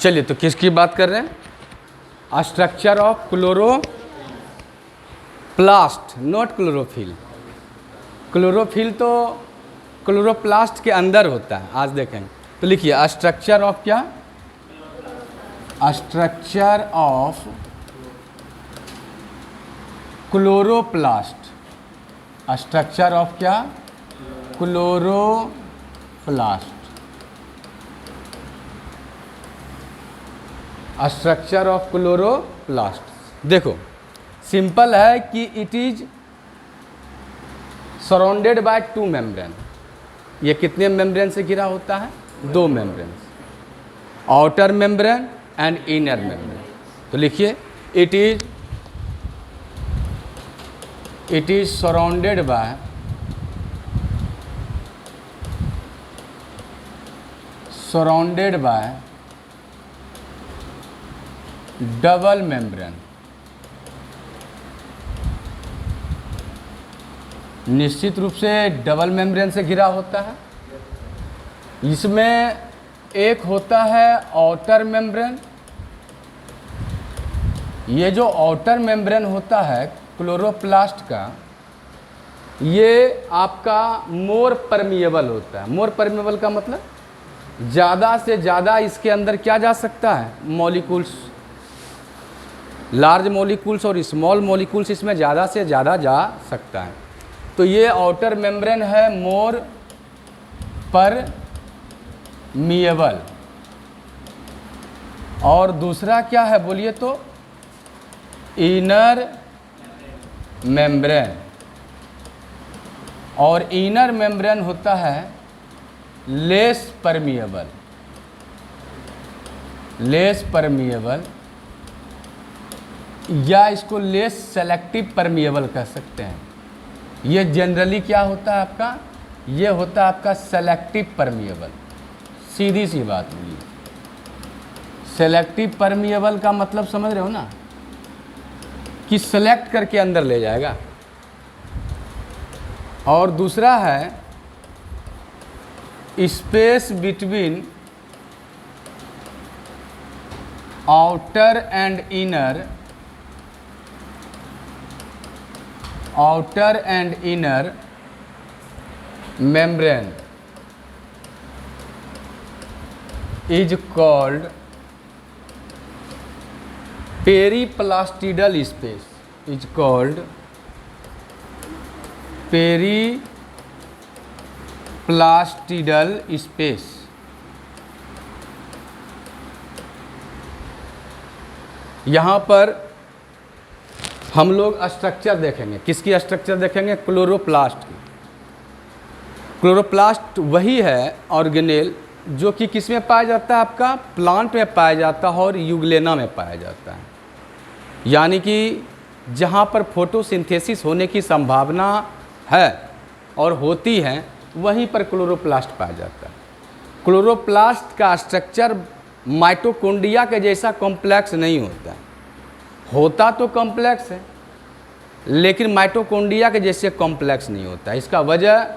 चलिए, तो किसकी बात कर रहे हैं? Structure of chloroplast, not chlorophyll. Chlorophyll तो क्लोरोप्लास्ट के अंदर होता है, आज देखेंगे। तो लिखिए स्ट्रक्चर ऑफ क्या? Structure of chloroplast. Structure of क्या? क्लोरोप्लास्ट। Structure of chloroplast. देखो सिंपल है कि it is surrounded by 2 membrane. ये कितने मेम्ब्रेन से घिरा होता है? 2 membrane, outer membrane and inner membrane. तो लिखिए it is surrounded by double membrane. निश्चित रूप से डबल मेम्ब्रेन से घिरा होता है। इसमें एक होता है आउटर मेम्ब्रेन। ये जो आउटर मेम्ब्रेन होता है क्लोरोप्लास्ट का, ये आपका मोर परमिएबल होता है। मोर परमिएबल का मतलब ज़्यादा से ज़्यादा इसके अंदर क्या जा सकता है? मॉलिक्यूल्स, लार्ज मॉलिक्यूल्स और स्मॉल मॉलिक्यूल्स इसमें ज़्यादा से ज़्यादा जा सकता है। तो ये आउटर मेम्ब्रेन है मोर परमिएबल। और दूसरा क्या है बोलिए तो? Inner membrane. और इनर मेम्ब्रेन होता है लेस परमिएबल। लेस परमिएबल या इसको लेस सेलेक्टिव परमिएबल कह सकते हैं। ये जनरली क्या होता है आपका? ये होता है आपका सेलेक्टिव परमिएबल। सीधी सी बात हुई। सेलेक्टिव परमिएबल का मतलब समझ रहे हो ना, कि सेलेक्ट करके अंदर ले जाएगा। और दूसरा है space between outer and inner, outer and inner membrane is called periplastidal space, is called periplastidal space। यहाँ पर हम लोग स्ट्रक्चर देखेंगे। किसकी स्ट्रक्चर देखेंगे? क्लोरोप्लास्ट की। क्लोरोप्लास्ट वही है ऑर्गेनेल जो कि किस में पाया जाता है? आपका प्लांट में पाया जाता है और यूग्लेना में पाया जाता है। यानी कि जहाँ पर फोटोसिंथेसिस होने की संभावना है और होती है, वहीं पर क्लोरोप्लास्ट पाया जाता है। क्लोरोप्लास्ट का स्ट्रक्चर माइटोकॉन्ड्रिया के जैसा कॉम्प्लेक्स नहीं होता है। होता तो कॉम्प्लेक्स है, लेकिन माइटोकॉन्ड्रिया के जैसे कॉम्प्लेक्स नहीं होता। इसका वजह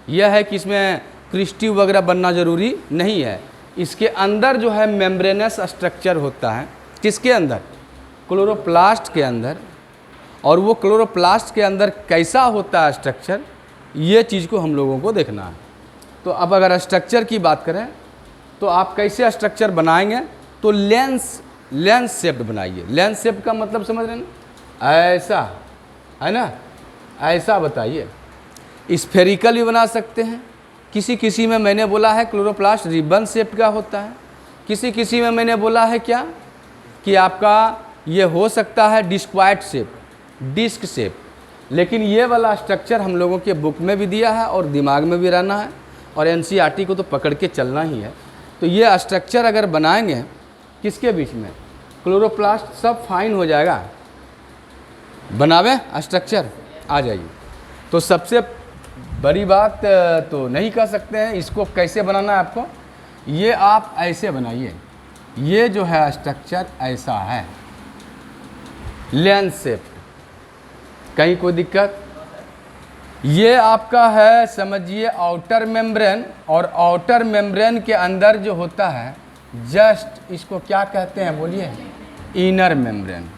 यह है कि इसमें क्रिस्टी वगैरह बनना ज़रूरी नहीं है। इसके अंदर जो है मेम्ब्रेनस स्ट्रक्चर होता है। किसके अंदर? क्लोरोप्लास्ट के अंदर। और वो क्लोरोप्लास्ट के अंदर कैसा होता है स्ट्रक्चर, ये चीज़ को हम लोगों को देखना है। तो अब अगर स्ट्रक्चर की बात करें तो आप कैसे स्ट्रक्चर बनाएंगे? तो लेंस शेप्ड बनाइए। लेंस शेप का मतलब समझ रहे हैं ना? ऐसा है ना, ऐसा बताइए। स्फेरिकल भी बना सकते हैं। किसी में मैंने बोला है क्लोरोप्लास्ट रिबन शेप का होता है। किसी में मैंने बोला है क्या कि आपका ये हो सकता है डिस्क्वाइट शेप, डिस्क शेप। लेकिन ये वाला स्ट्रक्चर हम लोगों के बुक में भी दिया है और दिमाग में भी रहना है, और एनसीईआरटी को तो पकड़ के चलना ही है। तो ये स्ट्रक्चर अगर बनाएंगे किसके बीच में? क्लोरोप्लास्ट, सब फाइन हो जाएगा। बनावे स्ट्रक्चर, आ जाइए। तो सबसे बड़ी बात तो नहीं कर सकते हैं, इसको कैसे बनाना है आपको? ये आप ऐसे बनाइए। ये जो है स्ट्रक्चर ऐसा है, लेंस शेप। कहीं कोई दिक्कत? ये आपका है, समझिए आउटर मेम्ब्रेन, और आउटर मेम्ब्रेन के अंदर जो होता है जस्ट इसको क्या कहते हैं बोलिए, इनर मेम्ब्रेन।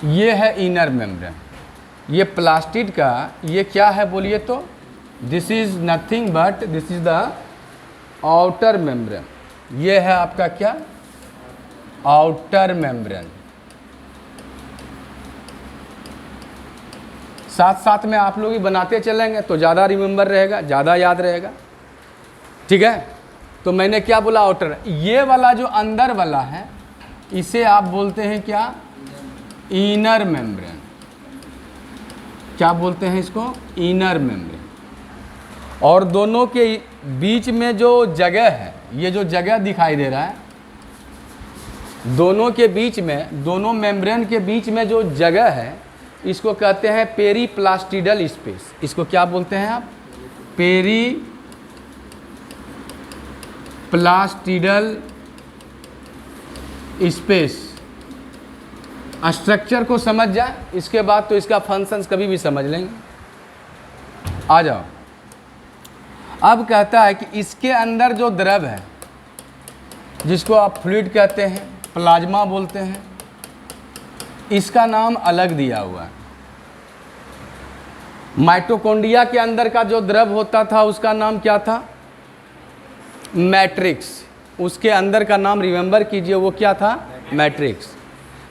ये है इनर मेम्ब्रेन। ये प्लास्टिड का ये क्या है बोलिए तो, this is nothing but this is the outer membrane. ये है आपका क्या, आउटर मेम्ब्रेन। साथ साथ में आप लोग ही बनाते चलेंगे तो ज़्यादा रिमेंबर रहेगा, ज़्यादा याद रहेगा। ठीक है, तो मैंने क्या बोला, आउटर। ये वाला जो अंदर वाला है इसे आप बोलते हैं क्या, इनर मेम्ब्रेन। क्या बोलते हैं इसको, इनर मेम्ब्रेन। और दोनों के बीच में जो जगह है, ये जो जगह दिखाई दे रहा है, दोनों के बीच में, दोनों मेम्ब्रेन के बीच में जो जगह है इसको कहते हैं पेरीप्लास्टिडल स्पेस। इसको क्या बोलते हैं आप, पेरीप्लास्टिडल स्पेस। स्ट्रक्चर को समझ जाए, इसके बाद तो इसका फंक्शंस कभी भी समझ लेंगे। आ जाओ, अब कहता है कि इसके अंदर जो द्रव है, जिसको आप फ्लूइड कहते हैं, प्लाज्मा बोलते हैं, इसका नाम अलग दिया हुआ है। माइटोकॉन्ड्रिया के अंदर का जो द्रव होता था उसका नाम क्या था, मैट्रिक्स। उसके अंदर का नाम रिमेंबर कीजिए, वो क्या था, मैट्रिक्स।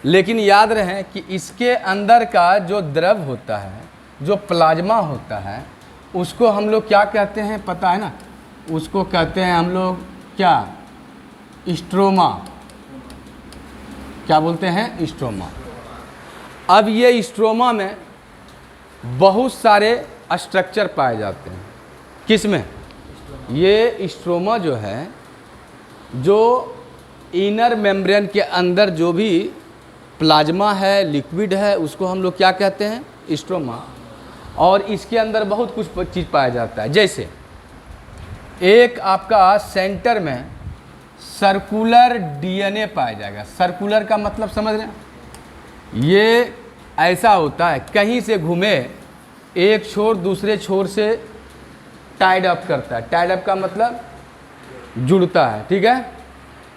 लेकिन याद रहे कि इसके अंदर का जो द्रव होता है, जो प्लाज्मा होता है, उसको हम लोग क्या कहते हैं पता है ना, उसको कहते हैं हम लोग क्या, स्ट्रोमा। क्या बोलते हैं, स्ट्रोमा। अब ये स्ट्रोमा में बहुत सारे स्ट्रक्चर पाए जाते हैं। किस में, ये स्ट्रोमा जो है, जो इनर मेम्ब्रेन के अंदर जो भी प्लाज्मा है, लिक्विड है, उसको हम लोग क्या कहते हैं, स्ट्रोमा। और इसके अंदर बहुत कुछ चीज़ पाया जाता है। जैसे एक आपका सेंटर में सर्कुलर डीएनए पाया जाएगा। सर्कुलर का मतलब समझ रहे हैं, ये ऐसा होता है, कहीं से घूमे एक छोर दूसरे छोर से टाइड अप करता है। टाइड अप का मतलब जुड़ता है, ठीक है।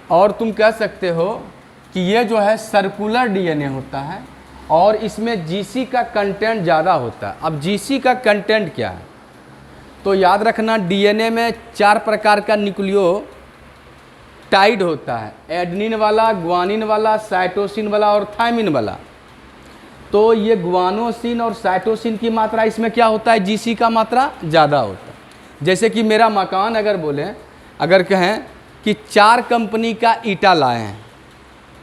और तुम कह सकते हो कि ये जो है सर्कुलर डीएनए होता है और इसमें जीसी का कंटेंट ज़्यादा होता है। अब जीसी का कंटेंट क्या है, तो याद रखना, डीएनए में 4 प्रकार का न्यूक्लियोटाइड होता है, एडेनिन वाला, ग्वानिन वाला, साइटोसिन वाला और थायमिन वाला। तो ये ग्वानोसिन और साइटोसिन की मात्रा इसमें क्या होता है, जीसी का मात्रा ज़्यादा होता है। जैसे कि मेरा मकान अगर बोलें, अगर कहें कि 4 कंपनी का ईटा लाए हैं,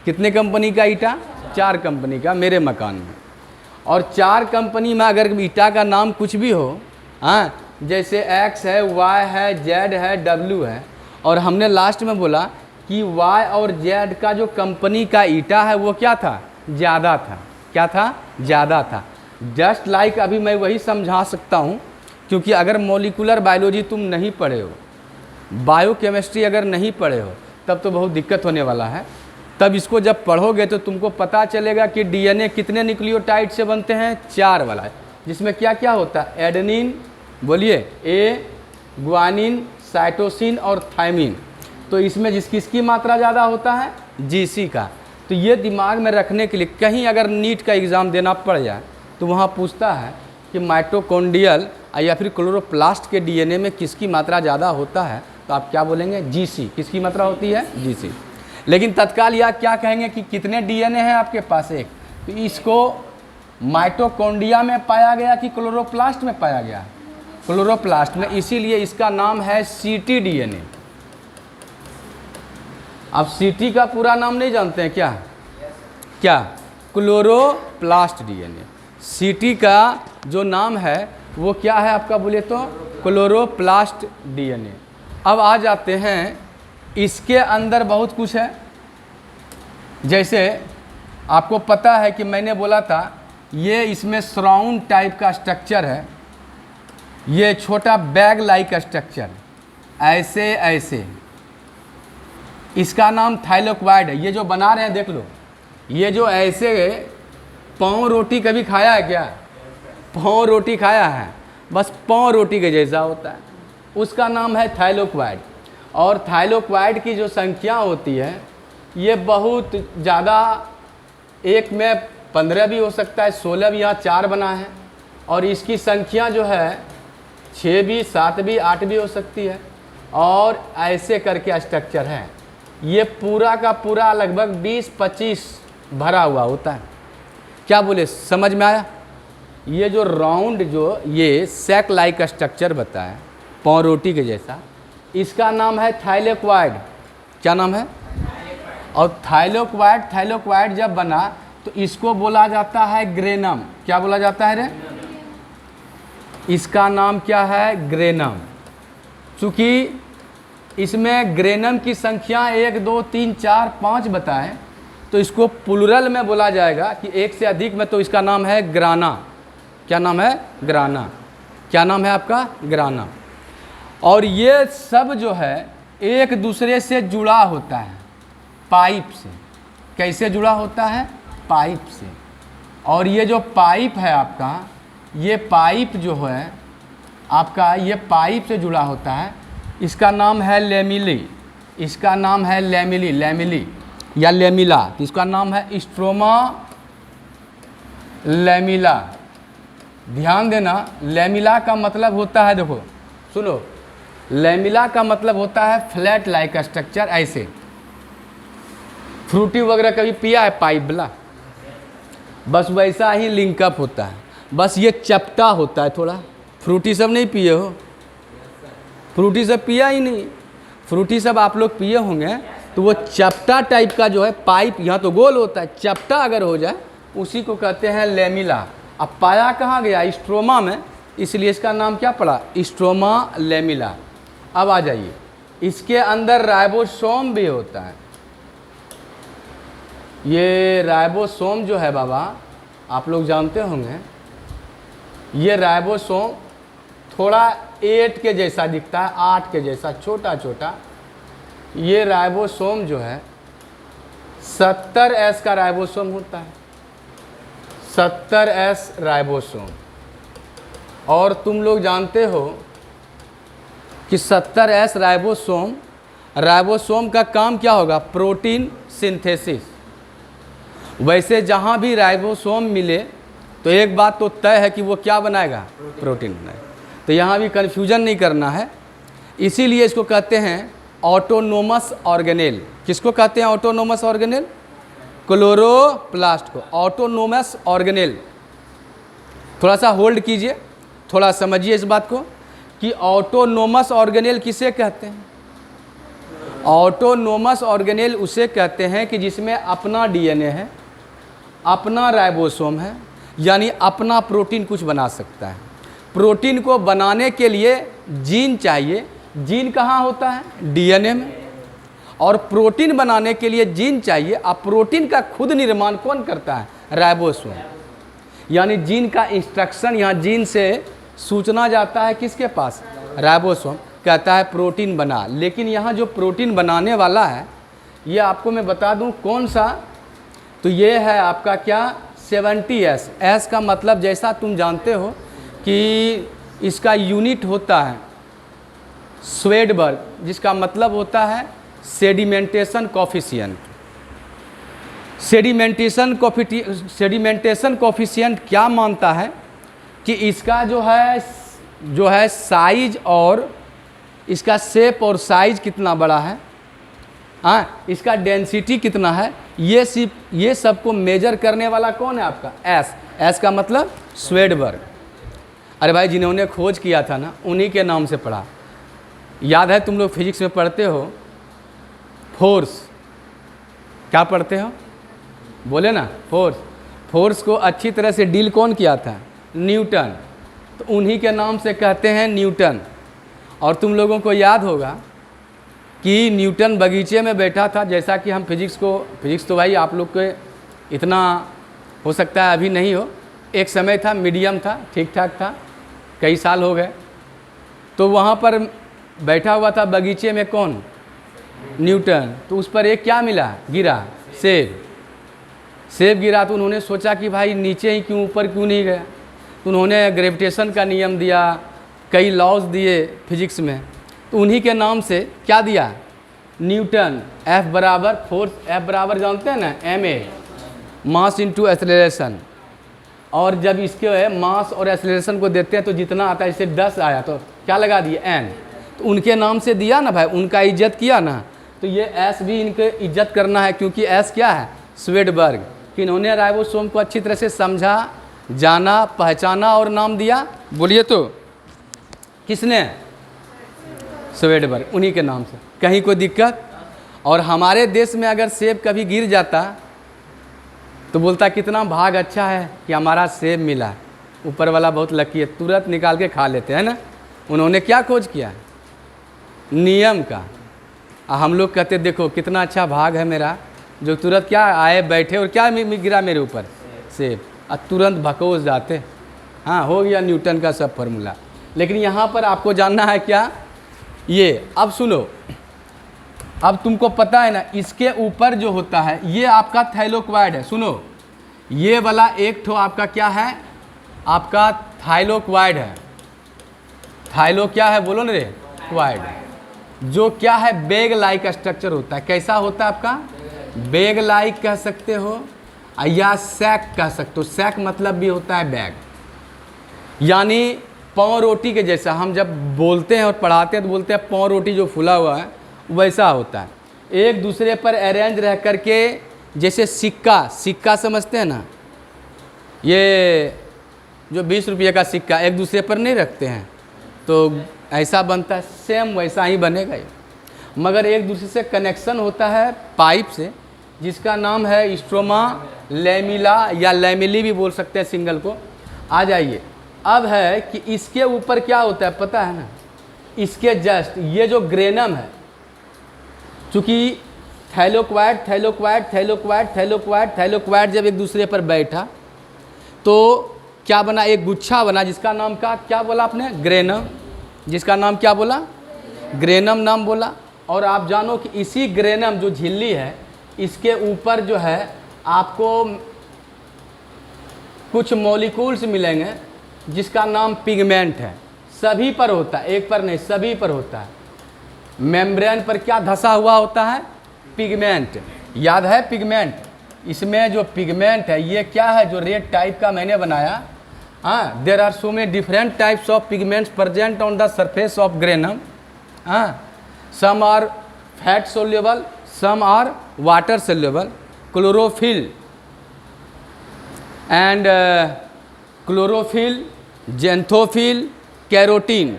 कितने कंपनी का ईटा, 4 कंपनी का मेरे मकान में। और 4 कंपनी में अगर ईटा का नाम कुछ भी हो, हाँ, जैसे एक्स है, वाई है, जेड है, डब्ल्यू है, और हमने लास्ट में बोला कि वाई और जेड का जो कंपनी का ईटा है वो क्या था, ज़्यादा था। क्या था, ज़्यादा था। जस्ट लाइक अभी मैं वही समझा सकता हूँ, क्योंकि अगर मॉलिक्यूलर बायोलॉजी तुम नहीं पढ़े हो, बायोकेमिस्ट्री अगर नहीं पढ़े हो, तब तो बहुत दिक्कत होने वाला है। तब इसको जब पढ़ोगे तो तुमको पता चलेगा कि डीएनए कितने न्यूक्लियोटाइड से बनते हैं, 4 वाला, जिसमें क्या क्या होता है, एडेनिन, बोलिए, ए, ग्वानिन, साइटोसिन और थायमिन। तो इसमें किसकी मात्रा ज़्यादा होता है, जीसी का। तो ये दिमाग में रखने के लिए, कहीं अगर नीट का एग्ज़ाम देना पड़ जाए तो वहाँ पूछता है कि माइटोकॉन्ड्रियल या फिर क्लोरोप्लास्ट के डीएनए में किसकी मात्रा ज़्यादा होता है, तो आप क्या बोलेंगे, जीसी। किसकी मात्रा होती है, जीसी। लेकिन तत्काल या क्या कहेंगे कि कितने डीएनए हैं आपके पास, एक। तो इसको माइटोकॉन्ड्रिया में पाया गया कि क्लोरोप्लास्ट में पाया गया, क्लोरोप्लास्ट में, इसीलिए इसका नाम है सीटी डीएनए। आप सीटी का पूरा नाम नहीं जानते हैं क्या, क्या, क्लोरोप्लास्ट डीएनए। सीटी का जो नाम है वो क्या है आपका, बोले तो क्लोरोप्लास्ट डीएनए। अब आ जाते हैं, इसके अंदर बहुत कुछ है। जैसे आपको पता है कि मैंने बोला था ये इसमें श्राउंड टाइप का स्ट्रक्चर है, ये छोटा बैग लाइक स्ट्रक्चर, ऐसे ऐसे, इसका नाम थाइलोक्वाइड है। ये जो बना रहे हैं देख लो, ये जो ऐसे पाँव रोटी कभी खाया है क्या, पाँव रोटी खाया है, बस पाँव रोटी के जैसा होता है, उसका नाम है थाइलोक्वाइड। और थाइलोक्वाइड की जो संख्या होती है ये बहुत ज़्यादा, एक में 15 भी हो सकता है, 16 भी, यहाँ 4 बना है, और इसकी संख्या जो है 6 भी, 7 भी, 8 भी हो सकती है, और ऐसे करके स्ट्रक्चर है। ये पूरा का पूरा लगभग 20-25 भरा हुआ होता है। क्या बोले, समझ में आया? ये जो राउंड जो ये सैक लाइक स्ट्रक्चर बताया पाव रोटी के जैसा, इसका नाम है थाइलोक्वाइड। क्या नाम है? और थाइलोक्वाइड जब बना तो इसको बोला जाता है ग्रेनम। क्या बोला जाता है रे? इसका नाम क्या है? ग्रेनम। चूँकि इसमें ग्रेनम की संख्या 1, 2, 3, 4, 5 बताएं तो इसको प्लुरल में बोला जाएगा कि एक से अधिक में, तो इसका नाम है ग्राना। क्या नाम है? ग्राना। क्या नाम है आपका? ग्राना। और ये सब जो है एक दूसरे से जुड़ा होता है पाइप से। कैसे जुड़ा होता है? पाइप से। और ये जो पाइप है आपका, ये पाइप जो है आपका, ये पाइप से जुड़ा होता है। इसका नाम है लेमिली। इसका नाम है लेमिली या लेमिला। तो इसका नाम है स्ट्रोमा लेमिला। ध्यान देना, लेमिला का मतलब होता है, देखो सुनो, लेमिला का मतलब होता है फ्लैट लाइक स्ट्रक्चर। ऐसे फ्रूटी वगैरह कभी पिया है पाइप वाला? बस वैसा ही लिंकअप होता है, बस ये चपटा होता है थोड़ा। फ्रूटी सब नहीं पिए हो? फ्रूटी सब पिया ही नहीं। फ्रूटी सब आप लोग पिए होंगे, तो वो चपटा टाइप का जो है पाइप, यहाँ तो गोल होता है, चपटा अगर हो जाए उसी को कहते हैं लेमिला। अब पाया कहाँ गया? स्ट्रोमा में, इसलिए इसका नाम क्या पड़ा? Stroma lamella. अब आ जाइए, इसके अंदर राइबोसोम भी होता है। ये राइबोसोम जो है बाबा, आप लोग जानते होंगे, ये राइबोसोम थोड़ा 8 के जैसा दिखता है, 8 के जैसा, छोटा छोटा। ये राइबोसोम जो है 70S का राइबोसोम होता है, 70S राइबोसोम। और तुम लोग जानते हो कि 70S राइबोसोम का काम क्या होगा? Protein synthesis. वैसे जहाँ भी राइबोसोम मिले तो एक बात तो तय है कि वो क्या बनाएगा? प्रोटीन बनाएगा। तो यहाँ भी कन्फ्यूजन नहीं करना है, इसीलिए इसको कहते हैं ऑटोनोमस ऑर्गेनेल। किसको कहते हैं ऑटोनोमस ऑर्गेनेल? क्लोरोप्लास्ट को ऑटोनोमस ऑर्गेनेल। थोड़ा सा होल्ड कीजिए, थोड़ा समझिए इस बात को कि ऑटोनोमस ऑर्गेनेल किसे कहते हैं। ऑटोनोमस ऑर्गेनेल उसे कहते हैं कि जिसमें अपना डीएनए है, अपना राइबोसोम है, यानी अपना प्रोटीन कुछ बना सकता है। प्रोटीन को बनाने के लिए जीन चाहिए। जीन कहाँ होता है? डीएनए में। और प्रोटीन बनाने के लिए जीन चाहिए। अब प्रोटीन का खुद निर्माण कौन करता है? राइबोसोम। यानी जीन का इंस्ट्रक्शन, यहाँ जीन से सूचना जाता है किसके पास? राइबोसोम। कहता है प्रोटीन बना। लेकिन यहाँ जो प्रोटीन बनाने वाला है, ये आपको मैं बता दूँ कौन सा, तो ये है आपका क्या? 70S। एस का मतलब जैसा तुम जानते हो कि इसका यूनिट होता है स्वेडबर्ग, जिसका मतलब होता है सेडिमेंटेशन कॉफिशिएंट। सेडिमेंटेशन कॉफिशिएंट क्या मानता है कि इसका जो है साइज, और इसका शेप और साइज कितना बड़ा है, हाँ, इसका डेंसिटी कितना है, ये सबको मेजर करने वाला कौन है आपका? एस का मतलब स्वेडबर्ग। अरे भाई, जिन्होंने खोज किया था ना, उन्हीं के नाम से पढ़ा। याद है तुम लोग फिजिक्स में पढ़ते हो फोर्स। क्या पढ़ते हो? बोले ना, फोर्स को अच्छी तरह से डील कौन किया था? न्यूटन। तो उन्हीं के नाम से कहते हैं न्यूटन। और तुम लोगों को याद होगा कि न्यूटन बगीचे में बैठा था। जैसा कि हम फिजिक्स तो भाई आप लोग के इतना हो सकता है अभी नहीं हो, एक समय था, मीडियम था, ठीक ठाक था, कई साल हो गए। तो वहाँ पर बैठा हुआ था बगीचे में कौन? न्यूटन। तो उस पर एक क्या मिला? गिरा, सेब गिरा। तो उन्होंने सोचा कि भाई नीचे ही क्यों, ऊपर क्यों नहीं गया। तो उन्होंने ग्रेविटेशन का नियम दिया, कई लॉज दिए फिजिक्स में। तो उन्हीं के नाम से क्या दिया, न्यूटन। F बराबर फोर्स, F बराबर जानते हैं ना ma, मास इंटू एक्सेलरेशन। और जब इसके मास और एक्सेलरेशन को देते हैं तो जितना आता है, जैसे 10 आया तो क्या लगा दिए n, तो उनके नाम से दिया ना भाई, उनका इज्जत किया ना। तो ये S भी इनके इज्जत करना है, क्योंकि S क्या है, स्वेडबर्ग। कि इन्होंने राइबोसोम को अच्छी तरह से समझा, जाना, पहचाना और नाम दिया। बोलिए तो किसने, स्वेडबर्ग, उन्हीं के नाम से। कहीं कोई दिक्कत। और हमारे देश में अगर सेब कभी गिर जाता तो बोलता कितना भाग अच्छा है कि हमारा सेब मिला, ऊपर वाला बहुत लकी है, तुरंत निकाल के खा लेते हैं ना। उन्होंने क्या खोज किया, नियम का। हम लोग कहते देखो कितना अच्छा भाग है मेरा, जो तुरंत क्या आए बैठे और क्या गिरा मेरे ऊपर, सेब, और तुरंत भकोस जाते। हाँ, हो गया न्यूटन का सब फार्मूला। लेकिन यहाँ पर आपको जानना है क्या, ये अब सुनो, अब तुमको पता है ना, इसके ऊपर जो होता है ये आपका थाइलोक्वाइड है। सुनो, ये वाला एक ठो आपका क्या है, आपका थाइलोक्वाइड है। थाइलो क्या है बोलो ना रे, क्वाइड, जो क्या है बैग लाइक स्ट्रक्चर होता है। कैसा होता है आपका, बैग लाइक कह सकते हो या सैक कह सकते हो। सैक मतलब भी होता है बैग, यानी पाँव रोटी के जैसा। हम जब बोलते हैं और पढ़ाते हैं तो बोलते हैं पाँव रोटी जो फूला हुआ है वैसा होता है, एक दूसरे पर अरेंज रह करके। जैसे सिक्का, सिक्का समझते हैं ना, ये जो 20 रुपये का सिक्का एक दूसरे पर नहीं रखते हैं तो ऐसा बनता है, सेम वैसा ही बनेगा ये। मगर एक दूसरे से कनेक्शन होता है पाइप से, जिसका नाम है स्ट्रोमा लैमिला या लैमिली भी बोल सकते हैं सिंगल को। आ जाइए, अब है कि इसके ऊपर क्या होता है पता है ना, इसके जस्ट ये जो ग्रेनम है, चूँकि थैलोक्वाइड थैलोक्वाइड थैलोक्वाइड थैलोक्वाइड थैलोक्वाइड जब एक दूसरे पर बैठा तो क्या बना, एक गुच्छा बना, जिसका नाम का क्या बोला आपने, ग्रेनम। जिसका नाम क्या बोला, ग्रेनम नाम बोला। और आप जानो कि इसी ग्रेनम जो झिल्ली है, इसके ऊपर जो है आपको कुछ मॉलिक्यूल्स मिलेंगे जिसका नाम पिगमेंट है। सभी पर होता है, एक पर नहीं, सभी पर होता है। मेम्ब्रेन पर क्या धसा हुआ होता है, पिगमेंट। याद है पिगमेंट, इसमें जो पिगमेंट है ये क्या है, जो रेड टाइप का मैंने बनाया। हाँ, there are so many different types of pigments present on the surface of granum. हाँ, some are fat soluble, some are water soluble. Chlorophyll and chlorophyll, xanthophyll, carotene,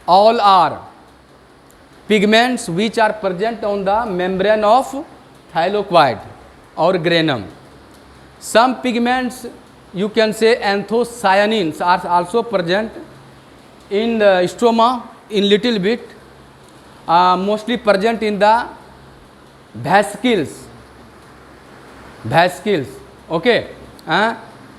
all are pigments which are present on the membrane of thylakoid or granum. Some pigments, you can say anthocyanins, are also present in the stroma in little bit. Mostly present in the vascicles, vascicles, okay।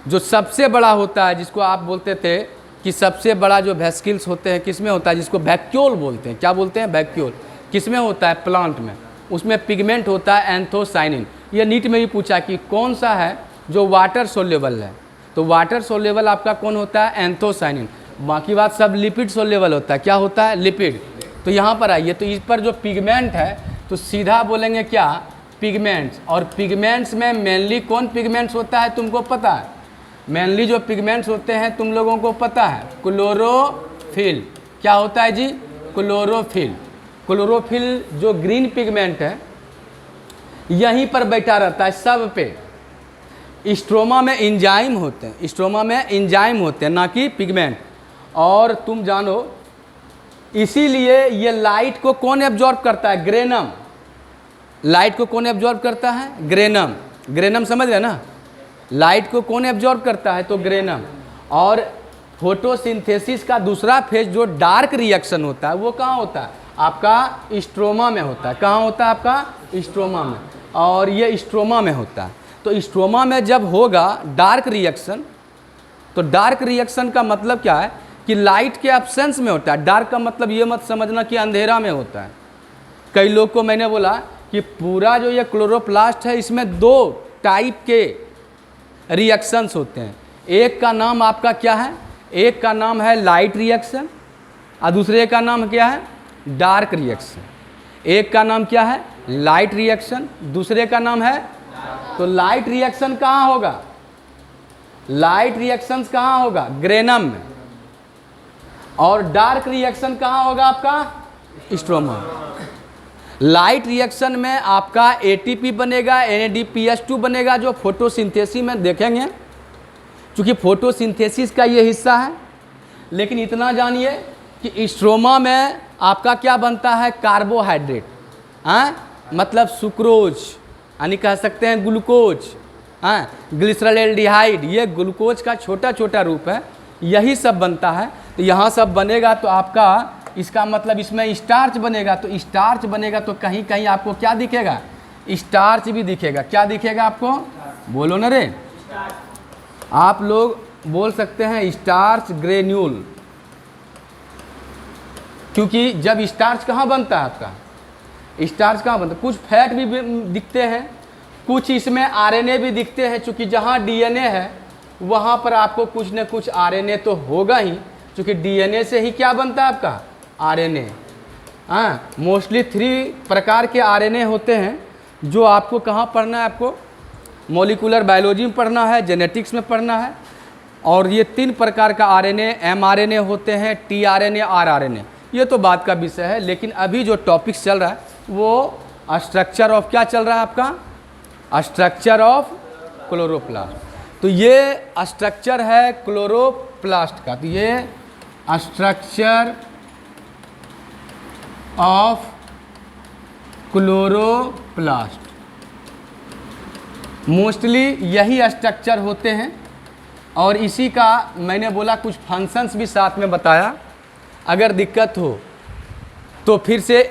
जो सबसे बड़ा होता है, जिसको आप बोलते थे कि सबसे बड़ा जो वेसिकल्स होते हैं किस में होता है, जिसको वैक्यूल बोलते हैं। क्या बोलते हैं, वैक्यूल। किस में होता है, प्लांट में। उसमें पिगमेंट होता है एंथोसाइनिन। ये नीट में भी पूछा कि कौन सा है जो वाटर सोल्यूबल है, तो वाटर सोल्यूबल आपका कौन होता है, एंथोसाइनिन। बाकी बात सब लिपिड सोल्यूबल होता है। क्या होता है, लिपिड। तो यहाँ पर आइए, तो इस पर जो पिगमेंट है तो सीधा बोलेंगे क्या, पिगमेंट्स। और पिगमेंट्स में मेनली कौन पिगमेंट्स होता है तुमको पता है, मेनली जो पिगमेंट्स होते हैं तुम लोगों को पता है, क्लोरोफिल। क्या होता है जी, क्लोरोफिल। क्लोरोफिल जो ग्रीन पिगमेंट है यहीं पर बैठा रहता है सब पे। स्ट्रोमा में एंजाइम होते हैं, स्ट्रोमा में एंजाइम होते हैं, ना कि पिगमेंट। और तुम जानो इसीलिए ये लाइट को कौन एब्जॉर्ब करता है, ग्रेनम। लाइट को कौन एब्जॉर्ब करता है, ग्रेनम। ग्रेनम समझ रहे ना, लाइट को कौन एब्जॉर्ब करता है, तो ग्रेनम। और फोटोसिंथेसिस का दूसरा फेज जो डार्क रिएक्शन होता है वो कहाँ होता है, आपका स्ट्रोमा में होता है। कहाँ होता है, आपका स्ट्रोमा में। और ये स्ट्रोमा में होता है। तो स्ट्रोमा में जब होगा डार्क रिएक्शन, तो डार्क रिएक्शन का मतलब क्या है कि लाइट के एब्सेंस में होता है। डार्क का मतलब ये मत समझना कि अंधेरा में होता है। कई लोग को मैंने बोला कि पूरा जो ये क्लोरोप्लास्ट है इसमें दो टाइप के रिएक्शंस होते हैं। एक का नाम आपका क्या है, एक का नाम है लाइट रिएक्शन और दूसरे का नाम क्या है, डार्क रिएक्शन। एक का नाम क्या है? लाइट रिएक्शन, दूसरे का नाम है, तो लाइट रिएक्शन कहाँ होगा? लाइट रिएक्शन कहाँ होगा? ग्रेनम में। और डार्क रिएक्शन कहाँ होगा आपका? स्ट्रोमा। लाइट रिएक्शन में आपका एटीपी बनेगा, NADPH2 बनेगा, जो फोटोसिंथेसिस में देखेंगे, क्योंकि फोटोसिंथेसिस का ये हिस्सा है। लेकिन इतना जानिए कि स्ट्रोमा में आपका क्या बनता है? कार्बोहाइड्रेट, मतलब सुक्रोज, यानी कह सकते हैं ग्लूकोज, ग्लिसरॉल्डिहाइड, ये ग्लूकोज का छोटा छोटा रूप है, यही सब बनता है। तो यहाँ सब बनेगा तो आपका, इसका मतलब इसमें स्टार्च बनेगा, तो स्टार्च बनेगा तो कहीं कहीं आपको क्या दिखेगा? स्टार्च भी दिखेगा। क्या दिखेगा आपको? बोलो ना रे, आप लोग बोल सकते हैं स्टार्च ग्रेन्यूल, क्योंकि जब स्टार्च कहाँ बनता है आपका? स्टार्च कहाँ बनता है? कुछ फैट भी दिखते हैं, कुछ इसमें RNA भी दिखते हैं, क्योंकि जहाँ DNA है वहाँ पर आपको कुछ न कुछ RNA तो होगा ही, क्योंकि DNA से ही क्या बनता है आपका? RNA। मोस्टली 3 प्रकार के RNA होते हैं, जो आपको कहाँ पढ़ना है? आपको मॉलिक्यूलर बायोलॉजी में पढ़ना है, जेनेटिक्स में पढ़ना है। और ये 3 प्रकार का RNA, mRNA होते हैं, tRNA, rRNA, ये तो बात का विषय है। लेकिन अभी जो टॉपिक्स चल रहा है वो स्ट्रक्चर ऑफ क्या चल रहा है आपका? Structure of chloroplast. तो ये स्ट्रक्चर है क्लोरोप्लास्ट का, तो ये स्ट्रक्चर ऑफ क्लोरोप्लास्ट, मोस्टली यही स्ट्रक्चर होते हैं। और इसी का मैंने बोला कुछ फंक्शंस भी साथ में बताया। अगर दिक्कत हो तो फिर से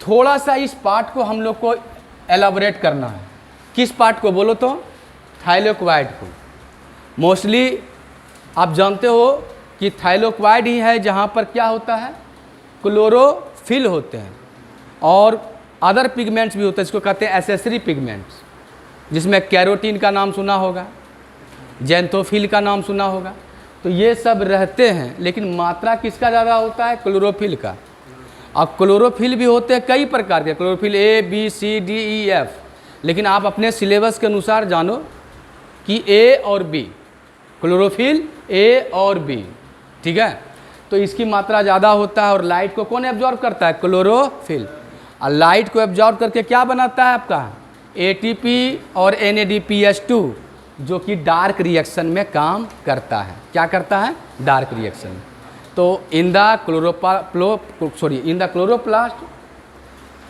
थोड़ा सा इस पार्ट को हम लोग को एलाबोरेट करना है। किस पार्ट को बोलो तो? थाइलेकोइड को। मोस्टली आप जानते हो कि थाइलेकोइड ही है जहाँ पर क्या होता है? क्लोरोफिल होते हैं, और अदर पिगमेंट्स भी होते हैं, इसको कहते हैं एसेसरी पिगमेंट्स, जिसमें कैरोटीन का नाम सुना होगा, जेंथोफिल का नाम सुना होगा। तो ये सब रहते हैं, लेकिन मात्रा किसका ज़्यादा होता है? क्लोरोफिल का। अब क्लोरोफिल भी होते हैं कई प्रकार के, chlorophyll A, B, C, D, E, F, लेकिन आप अपने सिलेबस के अनुसार जानो कि A और B, क्लोरोफिल A और B, ठीक है। तो इसकी मात्रा ज़्यादा होता है। और लाइट को कौन एब्जॉर्ब करता है? क्लोरोफिल। और लाइट को एब्जॉर्ब करके क्या बनाता है आपका? ATP और NADPH2, जो कि डार्क रिएक्शन में काम करता है। क्या करता है? Dark reaction. तो in the chloroplast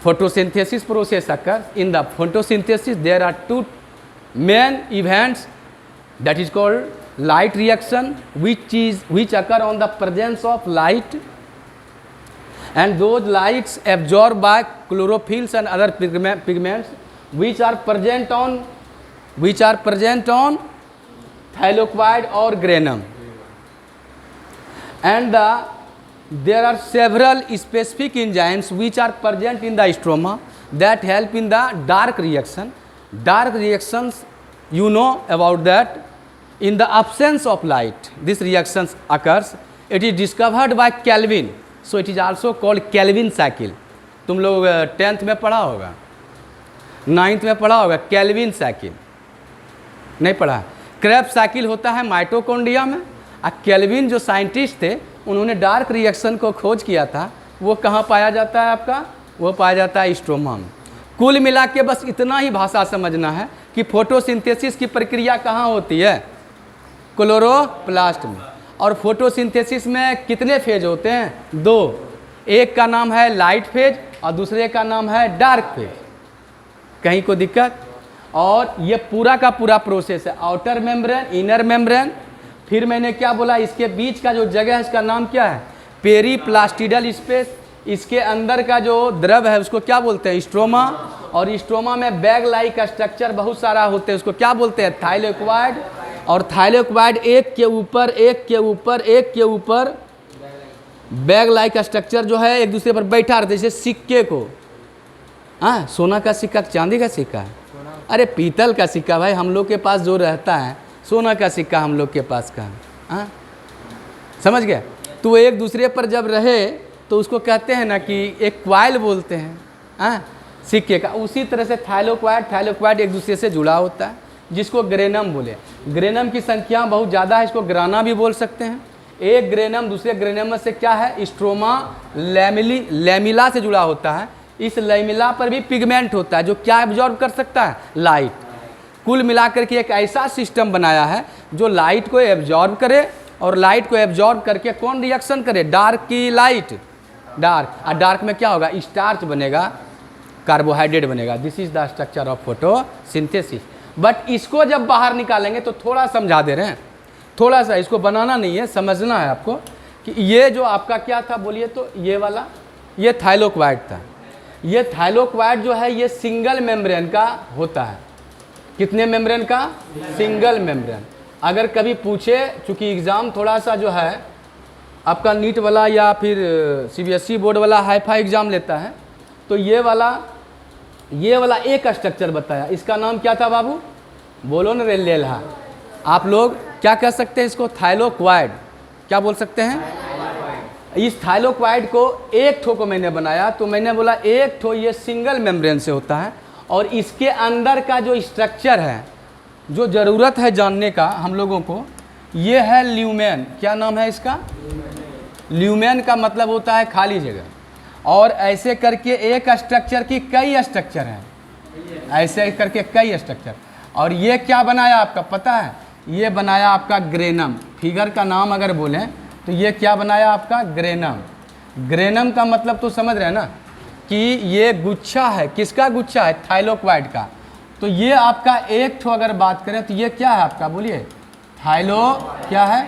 photosynthesis process occurs. In the photosynthesis there are 2 main events, that is called light reaction, which occur on the presence of light, and those lights absorbed by chlorophylls and other pigments which are present on thylakoid or granum. And there are several specific enzymes which are present in the stroma that help in the dark reaction. Dark reactions, you know about that. In the absence of light, this reaction occurs. It is discovered by Kelvin, so it is also called Kelvin cycle. तुम लोग 10th में पढ़ा होगा, 9th में पढ़ा होगा, Calvin cycle नहीं पढ़ा? क्रेब्स साइकिल होता है माइटोकॉन्ड्रिया में। केल्विन जो साइंटिस्ट थे, उन्होंने डार्क रिएक्शन को खोज किया था। वो कहाँ पाया जाता है आपका? वो पाया जाता है स्ट्रोमा में। कुल मिला के बस इतना ही भाषा समझना है कि फोटोसिंथेसिस की प्रक्रिया कहाँ होती है? क्लोरोप्लास्ट में। और फोटोसिंथेसिस में कितने फेज होते हैं? 2। एक का नाम है लाइट फेज और दूसरे का नाम है डार्क फेज। कहीं को दिक्कत? और ये पूरा का पूरा प्रोसेस है, आउटर मेम्ब्रेन, इनर मेम्ब्रेन। फिर मैंने क्या बोला? इसके बीच का जो जगह है इसका नाम क्या है? पेरीप्लास्टिडल स्पेस। इसके अंदर का जो द्रव है उसको क्या बोलते हैं? स्ट्रोमा। और स्ट्रोमा में बैग लाइक स्ट्रक्चर बहुत सारा होते हैं, उसको क्या बोलते हैं? थाइलेकोइड। और थाइलेकोइड एक के ऊपर एक के ऊपर एक के ऊपर बैग लाइक स्ट्रक्चर जो है एक दूसरे पर बैठा रहता है, जैसे सिक्के को। हाँ, सोना का सिक्का, चांदी का सिक्का है? अरे पीतल का सिक्का भाई, हम लोग के पास जो रहता है, सोना का सिक्का हम लोग के पास का है। हाँ, समझ गया? तो एक दूसरे पर जब रहे तो उसको कहते हैं ना कि एक क्वाइल बोलते हैं, हाँ, सिक्के का। उसी तरह से थाइलोक्वाइड एक दूसरे से जुड़ा होता है, जिसको ग्रेनम बोले। ग्रेनम की संख्या बहुत ज़्यादा है, इसको ग्राना भी बोल सकते हैं। एक ग्रेनम दूसरे ग्रेनम से क्या है, स्ट्रोमा लैमिला से जुड़ा होता है। इस लैमिला पर भी पिगमेंट होता है जो क्या एब्जॉर्ब कर सकता है, लाइट। कुल मिलाकर के एक ऐसा सिस्टम बनाया है जो लाइट को एब्जॉर्ब करे, और लाइट को एब्जॉर्ब करके कौन रिएक्शन करे, डार्क की लाइट, डार्क, और डार्क में क्या होगा, स्टार्च बनेगा, कार्बोहाइड्रेट बनेगा। This is the structure of photosynthesis. But इसको जब बाहर निकालेंगे तो थोड़ा समझा दे रहे हैं, थोड़ा सा, इसको बनाना नहीं है, समझना है आपको कि ये जो आपका क्या था बोलिए तो, ये वाला, ये थाइलोक्वाइड था। ये थाइलोक्वाइड जो है ये सिंगल मेम्ब्रेन का होता है। कितने मेम्ब्रेन का, सिंगल मेम्ब्रेन। अगर कभी पूछे, चूँकि एग्ज़ाम थोड़ा सा जो है आपका नीट वाला या फिर CBSE बोर्ड वाला हाई-फाई एग्ज़ाम लेता है, तो ये वाला एक स्ट्रक्चर बताया, इसका नाम क्या था बाबू, बोलो न रे लेल्हा। आप लोग क्या कह सकते हैं इसको, थाइलोक्वाइड, क्या बोल सकते हैं। इस थाइलोक्वाइड को एक ठो को मैंने बनाया, तो मैंने बोला एक ठो ये सिंगल मेम्ब्रेन से होता है, और इसके अंदर का जो स्ट्रक्चर है, जो ज़रूरत है जानने का हम लोगों को, ये है ल्यूमेन। क्या नाम है इसका, ल्यूमेन का मतलब होता है खाली जगह। और ऐसे करके एक स्ट्रक्चर की कई स्ट्रक्चर हैं, ऐसे करके कई स्ट्रक्चर। और ये क्या बनाया आपका पता है, ये बनाया आपका ग्रेनम। फिगर का नाम अगर बोलें तो ये क्या बनाया आपका, ग्रेनम। ग्रेनम का मतलब तो समझ रहे हैं ना कि ये गुच्छा है, किसका गुच्छा है, थाइलोक्वाइड का। तो ये आपका एक ठो अगर बात करें तो ये क्या है आपका, बोलिए, क्या है,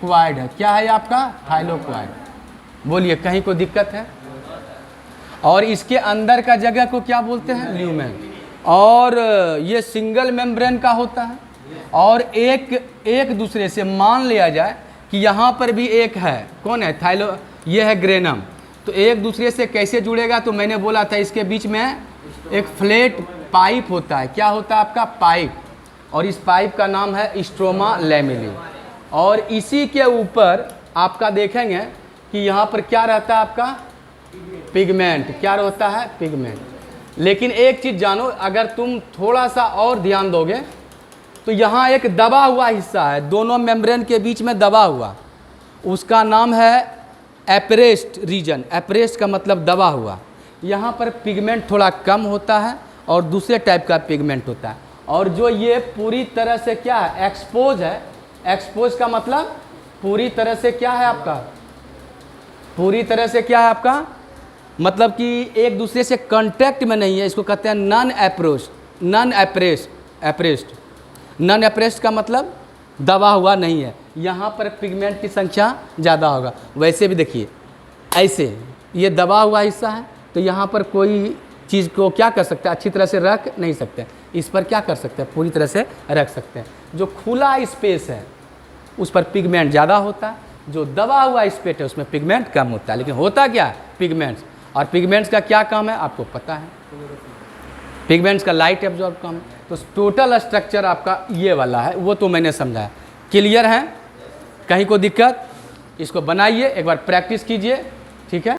क्वाइड है। क्या है आपका, थाइलोक्वाइड। बोलिए, कहीं को दिक्कत है। और इसके अंदर का जगह को क्या बोलते हैं, ल्यूमेन। और ये सिंगल मेम्ब्रेन का होता है, और एक दूसरे से मान लिया जाए कि यहाँ पर भी एक है, कौन है, ये है ग्रेनम। तो एक दूसरे से कैसे जुड़ेगा, तो मैंने बोला था इसके बीच में एक फ्लैट पाइप होता है। क्या होता है आपका, पाइप। और इस पाइप का नाम है स्ट्रोमा लैमेली। और इसी के ऊपर आपका देखेंगे कि यहाँ पर क्या रहता है आपका, पिगमेंट। क्या रहता है, पिगमेंट। लेकिन एक चीज़ जानो, अगर तुम थोड़ा सा और ध्यान दोगे तो यहाँ एक दबा हुआ हिस्सा है, दोनों मेम्ब्रेन के बीच में दबा हुआ, उसका नाम है एप्रेस्ट रीजन। एप्रेस्ट का मतलब दबा हुआ। यहाँ पर पिगमेंट थोड़ा कम होता है और दूसरे टाइप का पिगमेंट होता है। और जो ये पूरी तरह से क्या है, एक्सपोज है। एक्सपोज का मतलब पूरी तरह से क्या है आपका, पूरी तरह से क्या है आपका, मतलब कि एक दूसरे से कांटेक्ट में नहीं है। इसको कहते हैं नॉन एप्रेस्ड का मतलब दबा हुआ नहीं है। यहाँ पर पिगमेंट की संख्या ज़्यादा होगा। वैसे भी देखिए, ऐसे ये दबा हुआ हिस्सा है, तो यहाँ पर कोई चीज़ को क्या कर सकते हैं, अच्छी तरह से रख नहीं सकते। इस पर क्या कर सकते हैं, पूरी तरह से रख सकते हैं। जो खुला स्पेस है उस पर पिगमेंट ज़्यादा होता है, जो दबा हुआ स्पेस है उसमें पिगमेंट कम होता है। लेकिन होता क्या है, पिगमेंट्स। और पिगमेंट्स का क्या काम है आपको पता है, पिगमेंट्स का लाइट एब्जॉर्ब काम है। तो टोटल स्ट्रक्चर आपका ये वाला है, वो तो मैंने समझाया। क्लियर है, कहीं को दिक्कत, इसको बनाइए, एक बार प्रैक्टिस कीजिए, ठीक है।